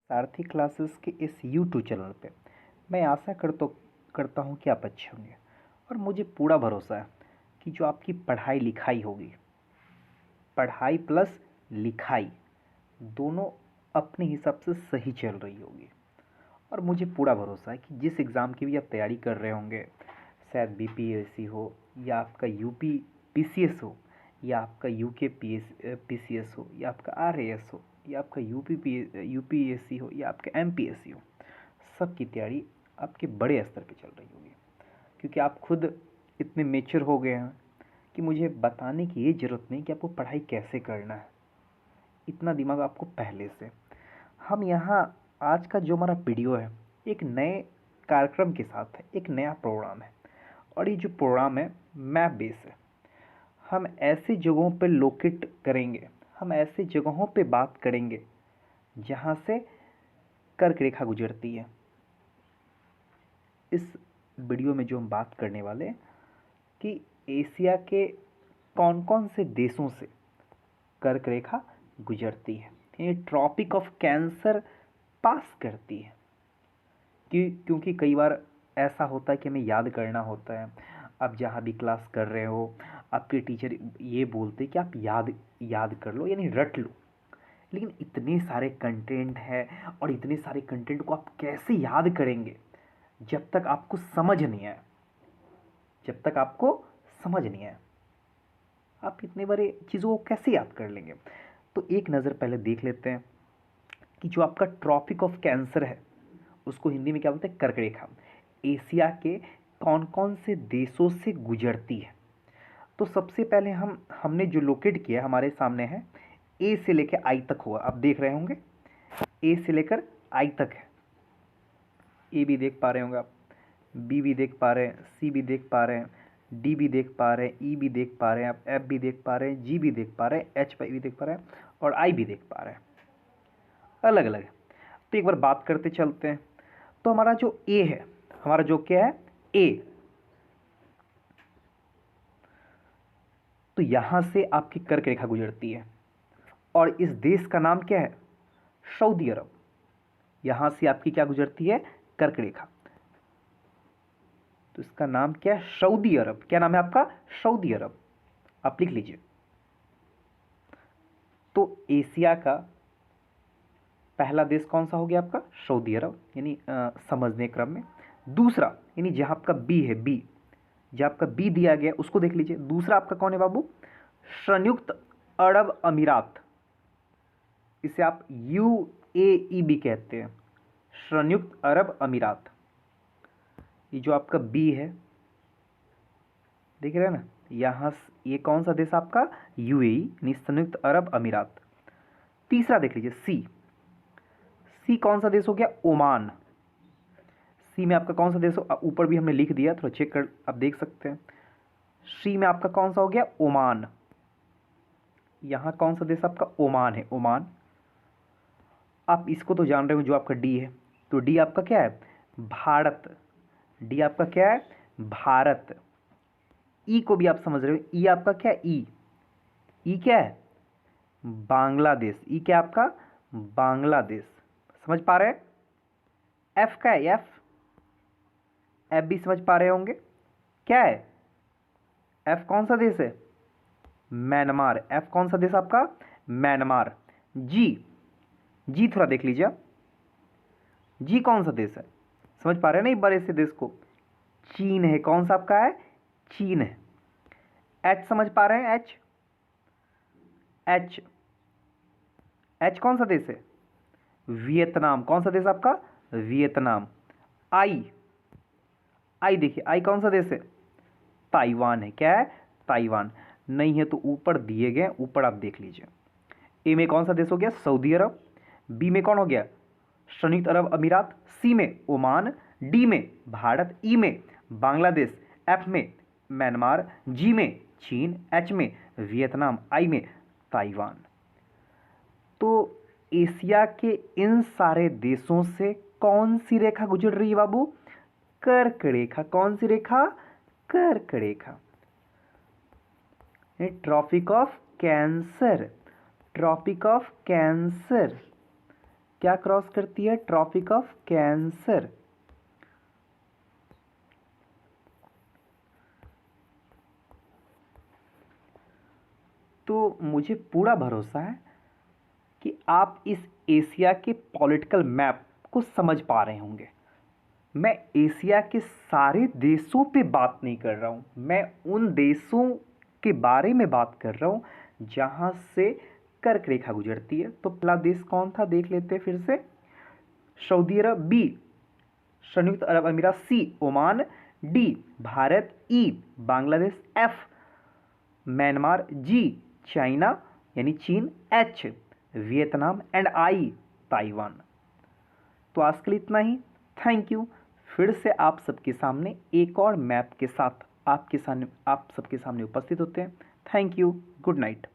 सारथी classes के इस YouTube channel पे मैं आशा करता हूँ कि आप अच्छे होंगे। और मुझे पूरा भरोसा है कि जो आपकी पढ़ाई लिखाई होगी, पढ़ाई प्लस लिखाई दोनों अपने हिसाब से सही चल रही होगी। और मुझे पूरा भरोसा है कि जिस एग्ज़ाम की भी आप तैयारी कर रहे होंगे, शायद बीपीएससी हो या आपका यूपी पीसीएस हो या आपका यूके पीसीएस हो या आपका आरएएस हो या आपका यूपीएससी हो या आपका एमपीएससी हो, सबकी तैयारी आपके बड़े स्तर पे चल रही होगी। क्योंकि आप खुद इतने मेच्योर हो गए हैं कि मुझे बताने की ये ज़रूरत नहीं कि आपको पढ़ाई कैसे करना है। इतना दिमाग आपको पहले से। हम यहाँ आज का जो हमारा वीडियो है एक नए कार्यक्रम के साथ है, एक नया प्रोग्राम है। और ये जो प्रोग्राम है मैप बेस है। हम ऐसी जगहों पर लोकेट करेंगे, हम ऐसी जगहों पे बात करेंगे जहाँ से कर्क रेखा गुजरती है। इस वीडियो में जो हम बात करने वाले हैं कि एशिया के कौन कौन से देशों से कर्क रेखा गुजरती है, ये ट्रॉपिक ऑफ कैंसर पास करती है। क्योंकि कई बार ऐसा होता है कि हमें याद करना होता है। आप जहाँ भी क्लास कर रहे हो, आपके टीचर ये बोलते कि आप याद याद कर लो, यानी रट लो। लेकिन इतने सारे कंटेंट है और इतने सारे कंटेंट को आप कैसे याद करेंगे जब तक आपको समझ नहीं आए। जब तक आपको समझ नहीं आए आप इतने बड़े चीज़ों को कैसे याद कर लेंगे। तो एक नज़र पहले देख लेते हैं कि जो आपका ट्रॉपिक ऑफ कैंसर है उसको हिंदी में क्या बोलते हैं, कर्क रेखा, एशिया के कौन कौन से देशों से गुजरती है। तो सबसे पहले हमने जो लोकेट किया हमारे सामने है, ए से लेकर आई तक हुआ। आप देख रहे होंगे ए से लेकर आई तक है। ए भी देख पा रहे होंगे आप, बी भी देख पा रहे हैं, सी भी देख पा रहे हैं, डी भी देख पा रहे हैं, ई भी देख पा रहे हैं, आप एफ भी देख पा रहे हैं, जी भी देख पा रहे हैं, एच भी देख पा रहे हैं और आई भी देख पा रहे हैं। अलग अलग है। तो एक बार बात करते चलते हैं। तो हमारा जो ए है, हमारा जो क्या है ए, तो यहां से आपकी कर्क रेखा गुजरती है और इस देश का नाम क्या है, सऊदी अरब। यहां से आपकी क्या गुजरती है, कर्क रेखा। तो इसका नाम क्या है, सऊदी अरब। क्या नाम है आपका, सऊदी अरब। आप लिख लीजिए। तो एशिया का पहला देश कौन सा हो गया आपका, सऊदी अरब, यानी समझने क्रम में। दूसरा यानी जहां आपका बी है, बी जहां आपका बी दिया गया उसको देख लीजिए। दूसरा आपका कौन है बाबू, संयुक्त अरब अमीरात। इसे आप यूएई भी कहते हैं, संयुक्त अरब अमीरात। ये जो आपका बी है, देख रहे हैं ना, यहां ये कौन सा देश आपका, यूएई यानी संयुक्त अरब अमीरात। तीसरा देख लीजिए सी, सी कौन सा देश हो गया, ओमान। सी में आपका कौन सा देश हो, ऊपर भी हमने लिख दिया, थोड़ा चेक कर आप देख सकते हैं। सी में आपका कौन सा हो गया, ओमान। यहां कौन सा देश आपका, ओमान है, ओमान। आप इसको तो जान रहे हो जो आपका डी है, तो डी आपका क्या है, भारत। डी आपका क्या है, भारत। ई को भी आप समझ रहे हो, ई आपका क्या है, ई क्या है, बांग्लादेश। ई क्या आपका, बांग्लादेश। समझ पा रहे हैं। एफ का है, एफ, एफ भी समझ पा रहे होंगे क्या है, एफ कौन सा देश है, म्यांमार। एफ कौन सा देश आपका, म्यांमार। जी, जी थोड़ा देख लीजिए, जी कौन सा देश है, समझ पा रहे हैं ना, बड़े से देश को, चीन है। कौन सा आपका है, चीन है। एच समझ पा रहे हैं, एच, एच, एच कौन सा देश है, वियतनाम। कौन सा देश आपका, वियतनाम। आई, आई देखिए, आई कौन सा देश है, ताइवान है। क्या है, ताइवान। नहीं है तो ऊपर दिए गए, ऊपर आप देख लीजिए। ए में कौन सा देश हो गया, सऊदी अरब। बी में कौन हो गया, संयुक्त अरब अमीरात। सी में ओमान। डी में भारत। ई में बांग्लादेश। एफ में म्यांमार। जी में चीन। एच में वियतनाम। आई में ताइवान। तो एशिया के इन सारे देशों से कौन सी रेखा गुजर रही है बाबू, कर्क रेखा। कौन सी रेखा, कर्क रेखा। Tropic of cancer, tropic of cancer. क्या क्रॉस करती है? Tropic of cancer. तो मुझे पूरा भरोसा है कि आप इस एशिया के पॉलिटिकल मैप को समझ पा रहे होंगे। मैं एशिया के सारे देशों पे बात नहीं कर रहा हूँ, मैं उन देशों के बारे में बात कर रहा हूँ जहाँ से कर्क रेखा गुजरती है। तो पहला देश कौन था देख लेते हैं फिर से। सऊदी अरब, बी संयुक्त अरब अमीरात, सी ओमान, डी भारत, ई बांग्लादेश, एफ म्यांमार, जी चाइना यानी चीन, H Vietnam and I Taiwan. तो आज के लिए इतना ही। Thank you. फिर से आप सबके सामने एक और मैप के साथ आप सबके सामने उपस्थित होते हैं। Thank you. Good night.